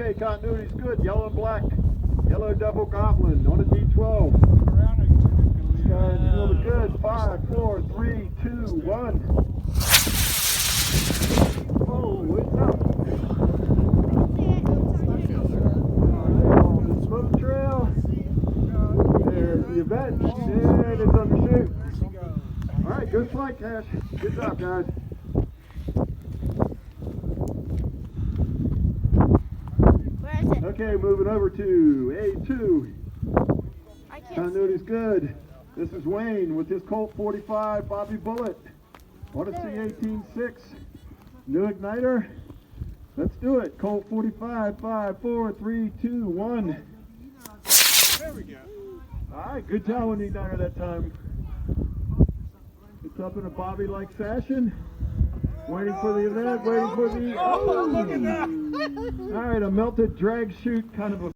Okay, continuity's good. Yellow and black. Yellow double goblin on a D12. Guys, feeling good. 5, 4, 3, 2, 1. Oh, it's up. On the smoke trail. There's the event. And it's undershoot. All right, good flight, Cash. Good job, guys. Okay, moving over to A2. Continuity's good. This is Wayne with his Colt 45 Bobby Bullet on a C18-6. New igniter. Let's do it. Colt 45, 5, 4, 3, 2, 1. There we go. All right, good job on the igniter that time. It's up in a Bobby-like fashion. Waiting for the event, waiting for the... Oh, look at that! All right, a melted drag chute, kind of a